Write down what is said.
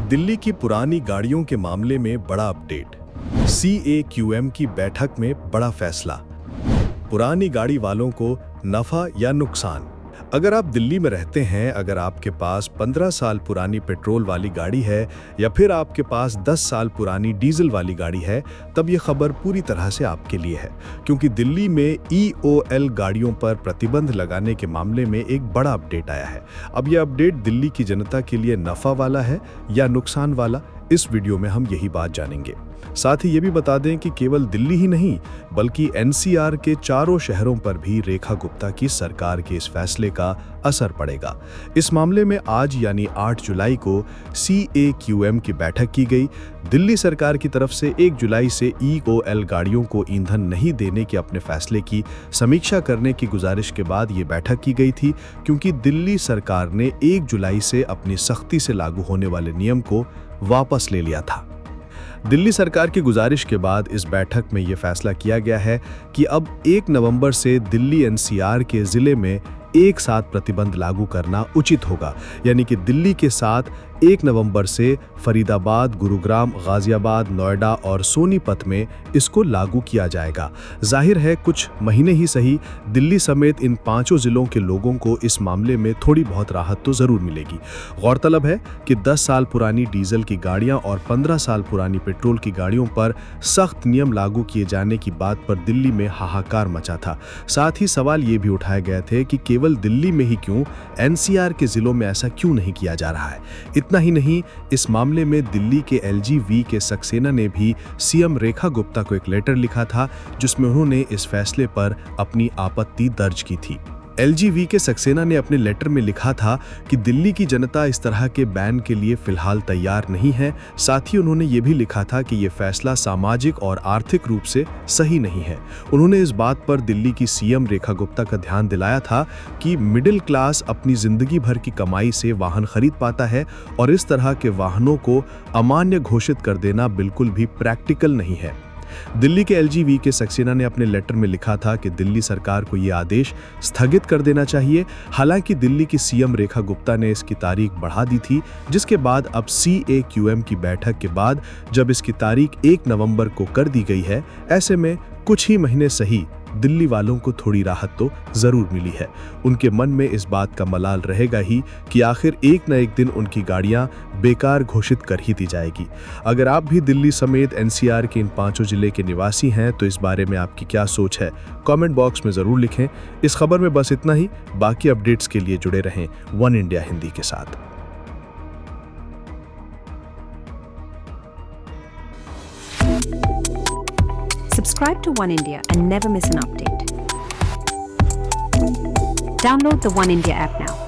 दिल्ली की पुरानी गाड़ियों के मामले में बड़ा अपडेट। CAQM की बैठक में बड़ा फैसला। पुरानी गाड़ी वालों को नफा या नुकसान। अगर आप दिल्ली में रहते हैं, अगर आपके पास 15 साल पुरानी पेट्रोल वाली गाड़ी है या फिर आपके पास 10 साल पुरानी डीजल वाली गाड़ी है, तब ये खबर पूरी तरह से आपके लिए है, क्योंकि दिल्ली में EOL गाड़ियों पर प्रतिबंध लगाने के मामले में एक बड़ा अपडेट आया है। अब यह अपडेट दिल्ली की जनता के लिए नफा वाला है या नुकसान वाला, इस वीडियो में हम यही बात जानेंगे। साथ ही ये भी बता दें कि केवल दिल्ली ही नहीं बल्कि NCR के चारों शहरों पर भी रेखा गुप्ता की सरकार के इस फैसले का असर पड़ेगा। इस मामले में आज यानी 8 जुलाई को CAQM की बैठक की गई। दिल्ली सरकार की तरफ से 1 जुलाई से EOL गाड़ियों को ईंधन नहीं देने के अपने फैसले की समीक्षा करने की गुजारिश के बाद ये बैठक की गई थी, क्योंकि दिल्ली सरकार ने 1 जुलाई से अपनी सख्ती से लागू होने वाले नियम को वापस ले लिया था। दिल्ली सरकार की गुजारिश के बाद इस बैठक में यह फैसला किया गया है कि अब 1 नवंबर से दिल्ली NCR के जिले में एक साथ प्रतिबंध लागू करना उचित होगा, यानी कि दिल्ली के साथ 1 नवंबर से फरीदाबाद, गुरुग्राम, गाजियाबाद, नोएडा और सोनीपत में इसको लागू किया जाएगा। जाहिर है कुछ महीने ही सही, दिल्ली समेत इन 5 जिलों के लोगों को इस मामले में थोड़ी बहुत राहत तो जरूर मिलेगी। गौरतलब है कि 10 साल पुरानी डीजल की गाड़ियां और 15 साल पुरानी पेट्रोल की गाड़ियों पर सख्त नियम लागू किए जाने की बात पर दिल्ली में हाहाकार मचा था। साथ ही सवाल ये भी उठाए गए थे कि केवल दिल्ली में ही क्यों, NCR के जिलों में ऐसा क्यों नहीं किया जा रहा है। इतना ही नहीं, इस मामले में दिल्ली के LGV के सक्सेना ने भी CM रेखा गुप्ता को एक लेटर लिखा था, जिसमें उन्होंने इस फैसले पर अपनी आपत्ति दर्ज की थी। LGV के सक्सेना ने अपने लेटर में लिखा था कि दिल्ली की जनता इस तरह के बैन के लिए फिलहाल तैयार नहीं है। साथ ही उन्होंने ये भी लिखा था कि ये फैसला सामाजिक और आर्थिक रूप से सही नहीं है। उन्होंने इस बात पर दिल्ली की CM रेखा गुप्ता का ध्यान दिलाया था कि मिडिल क्लास अपनी जिंदगी भर की कमाई से वाहन खरीद पाता है और इस तरह के वाहनों को अमान्य घोषित कर देना बिल्कुल भी प्रैक्टिकल नहीं है। दिल्ली के LGV के सक्सेना ने अपने लेटर में लिखा था कि दिल्ली सरकार को यह आदेश स्थगित कर देना चाहिए। हालांकि दिल्ली की CM रेखा गुप्ता ने इसकी तारीख बढ़ा दी थी, जिसके बाद अब CAQM की बैठक के बाद जब इसकी तारीख 1 नवंबर को कर दी गई है, ऐसे में कुछ ही महीने सही दिल्ली वालों को थोड़ी राहत तो जरूर मिली है। उनके मन में इस बात का मलाल रहेगा ही कि आखिर एक न एक दिन उनकी गाड़ियां बेकार घोषित कर ही दी जाएगी। अगर आप भी दिल्ली समेत NCR के इन 5 जिले के निवासी हैं तो इस बारे में आपकी क्या सोच है, कमेंट बॉक्स में जरूर लिखें। इस खबर में बस इतना ही। बाकी अपडेट्स के लिए जुड़े रहें वन इंडिया हिंदी के साथ। Subscribe to One India and never miss an update. Download the One India app now.